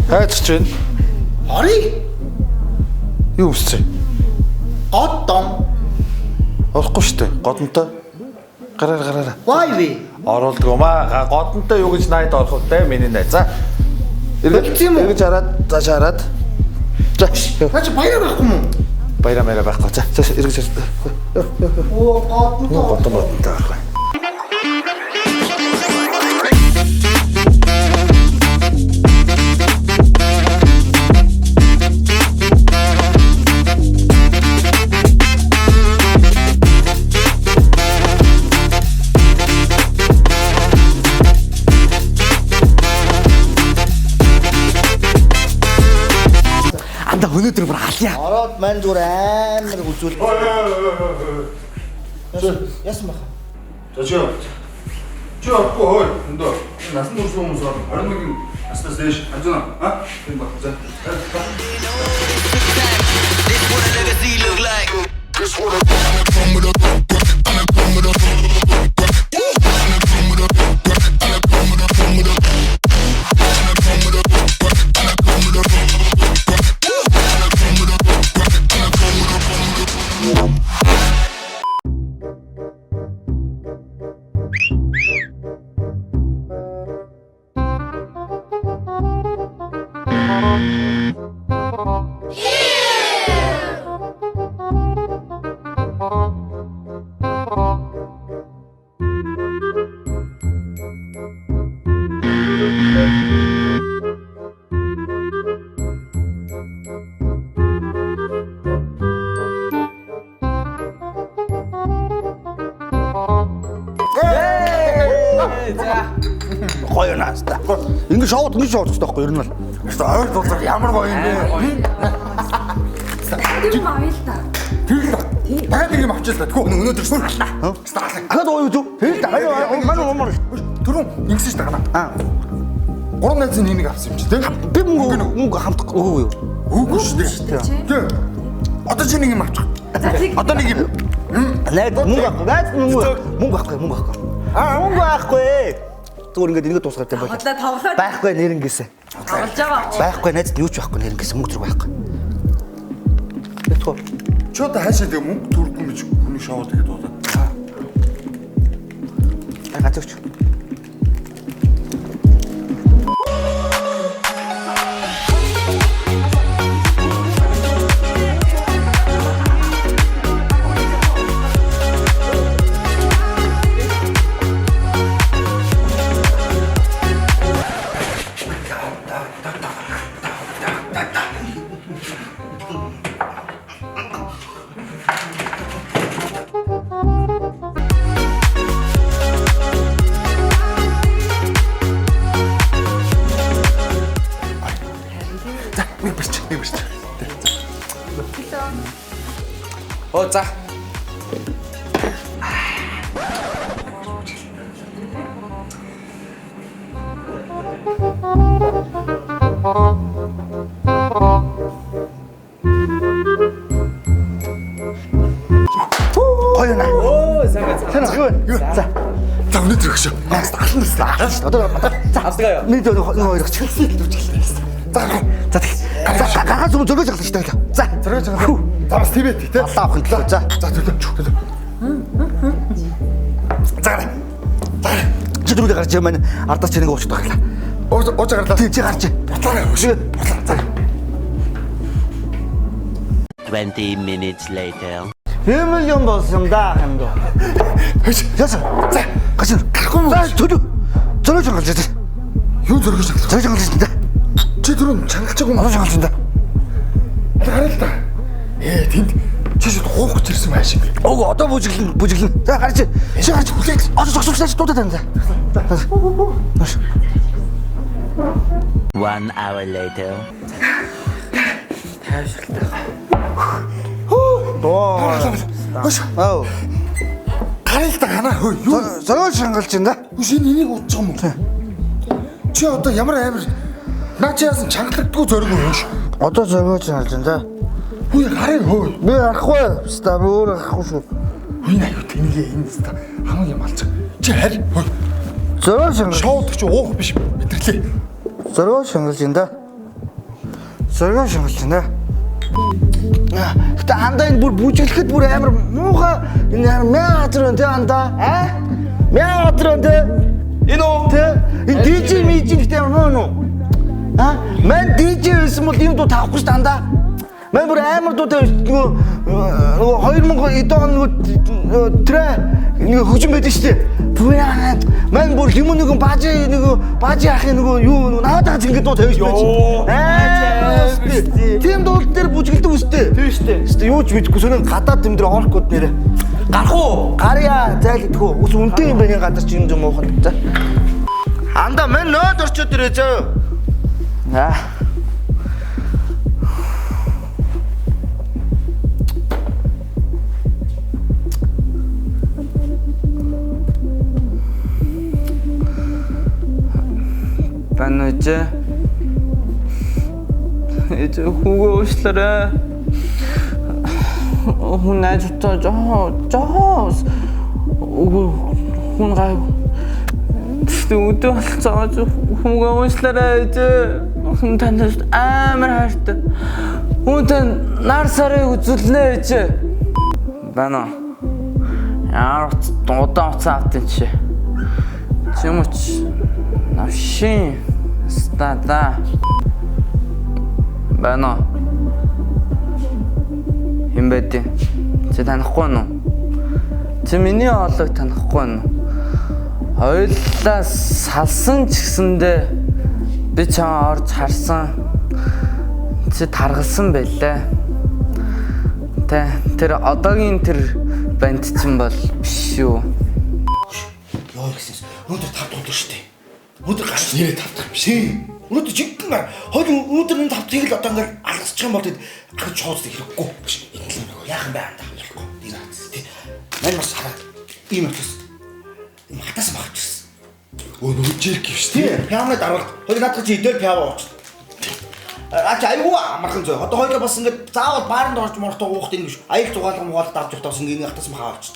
Хайцч байна. Орё. Юу өсч? Одон. Орохгүй штэ. Годонтой. Гараар. Вай вэ? Оруулдаг юм аа. Годонтой юу гэж найд орох вэ? Миний найз. За. Эргэж хараад, цааш хараад. За. Наач баяр байхгүй мүү? Баяраа байхгүй. За, эргэж хараад. Оо, годонтой. Годонтой байхгүй. Өнөөдөр бүр халъя. Ороод мань зүгээр амар үзүүл. Яасан баха? Чи авахгүй хой. Өндөө. Насан турш хүмүүс бол 21 наснаас дээш хажуна. Энэ баг за. Гоё нааста. Ингэ шоуд ингэ шоуд гэсэн байхгүй юу? Ер нь бол. Ойр дуулах ямар гоё юм бэ? Тийм авъя л та. Дахиад нэг юм авчихлаа. Тэгвэл өнөөдөр сүн халлаа. Ахад гоё юу? Тэгэл манай түрүүн ингэсэн ш тагнаа. Гурван найзын нэг авсан юм чи тий? би мөнгө хамт өгөө юу? Үгүй шүү дээ. Тий. Одоо чи нэг юм авчих. Одоо нэг юм. Найд мөнгө авахгүй. Мөнгө авахгүй. Зүгээр ингээд ингэ дуусгаад байгаа байна. Тоглоод Байхгүй нэрнгээсээ. болж байгаа. Байхгүй найзад юу ч байхгүй нэрнгээсээ мөнгө зүрх байхгүй. Тэгвэл Чи одоо хаашаа тэгээ мөнгө төрөхгүй мэж хүний шоу тэгээд дуудаад. газарч. Оо за. Гоё наа. Оо сайн. Юу? За. За өнөөдөр өгшөө. Ална шүү. Одоо Авдаг аа. нэг хоёр ч. За тэг. Гахаа зөргөж авах шүү дээ. За. Зөргөж авах. За бас тийм ээ тий. Аллаа авах төлөө. За. За төлөө. За. Чи дөрөв гарч ирмэн ардаас чи нэг уучдаг байлаа. Ууж гарлаа. Тий чи гарч. Бутлаа өгшөө. За. 20 minutes later. Хэмээн болсон да хэмдэ. Яса. За. Гаш. Гарахгүй юм. За төлөө. Зөргөж гарч ирсэн. Юу зөргөж авах. Зөргөж гарч ирсэн да. Чи түрүүн чангалчаагүй юм. Алуу шангалсан да. Хараа л та. Тэнд чи шууд хуух гэж ирсэн байх шиг. Ого одоо бүжиглэн. За гарч. Чи гарч хүлээж. Осогсогсож дуудаад байна. За. 1 hour later. Тайвшралтай. Хөш. Аа. Гаралтай ханаа хөө. Юу? Зориул шангалж байна да. Үс энийг удаж байгаа юм. Чи одоо ямар амар наачаас чангалдаггүй зориг юм ш. Одоо зориул шангалж байна да. Хүй харин хөө. Би арахгүй. Ста би өөр арахгүй шүү. Хүй аюу тэнийгээ энэ ста хамгийн малцаг. Чи харин хөө. Зориул шангалж. Шоуд чи уух биш мэдэрлээ. Зориул шангалж байна да. Зориул шангалж байна. Гэтэ андаа энэ бүр бүжиглэхэд бүр амар муухай энэ амар газар байна те андаа. Газар байна те. Энэ үү? Те. Энэ DJ гэдэг амар муу. Мэн DJ байсан бол юм дуу тавахгүй ш дандаа. Мэн бүр амар дуу нөгөө 2000 эдэн нөгөө трэ нэг хөгжим байдаг шүү дээ. Мэн бүр юм нэг баажи ахын нөгөө юу наваад байгаа зингээ дуу тавьж байж. Тийм дуул дээр бүжгэлдэг үстэй. Тийм шүү дээ. Өстө юу ч мэдэхгүй сөрөнд гадаад тэм дээр орохгүйд нэрэ. Гарах уу? Гарья. Зайлдгүү. Ус үнтэй юм байна гадар чи юм зам уухан за. Анда мэн нөөд орчод ирээ зөө. Баноче. 이제 후고 오시더라. 훈나 좋다 저 훈 가요. 또 왔어 후고 오시더라 이제 훈탄다 амар хайртай. 훈탄 нар сарыг үзүүлнэ и제. Бана. Яар дуудаа уцаавтэн чи. Чимч навшин стада. Бана. Хин байдیں۔ Чи танихгүй нь уу? Чи миний хоолойг танихгүй нь уу? Хоёулаа салсан ч гэсэндээ би чамаа орж харсан. Чи таргалсан байлаа. Тэр одоогийн тэр банд чинь бол биш юу? Яа гэсэн. Өнөөдөр 5 дахь өдөр шүү дээ. Өнөөдөр гарч нэрээ 5 дахь биш ээ. Өнөөдөр жиггэн гар. Өнөөдөр энэ 5 дахь л одоо ингээд алгасчих юм бол ахиж чоолж хэрэггүй. Энэ л нөгөө яахан бай андаа хэрэггүй. Энэ хаац тий. Мань бас хараад ийм өчс. Ийм хатаас багчсан. Нөгөө жирк биш тий. Пиамны даралт. Хоёр надад чи идэл пиав ууч. Ача айгуу амархан зөө. Одоо хоёулаа бас ингээд заавал бааранд орж мортой уухт юм биш. Аяг зугаалга мугаалт авч явтаас ингээд хатаас махаа авч.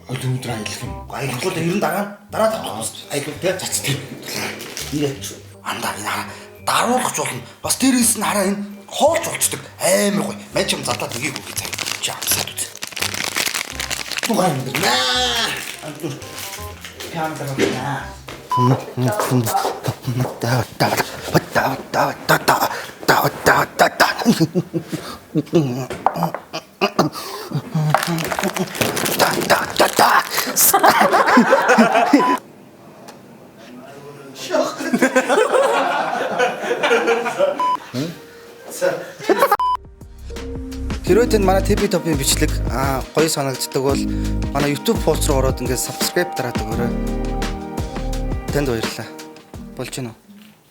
Өдөр аялах юм. Аялахгүй л 90 дараа тавьчихсан. Аялал тий. Зац тий. Ингээд андаа энэ даруулгач болно. Бас дээрээс нь хараа энэ хоолч болчдөг. Амар гоё. Мань ч юм залдаад өгийгүү гэж цаг. Чи амсаад үз. Тугаан юм даа. Антур. Камера байна. Хэрвээ танд манай TP Top-ийн бичлэг гоё санагддаг бол манай YouTube пост руу ороод ингээд subscribe дараад өгөөрэй. Танд баярлалаа. Болж байна уу?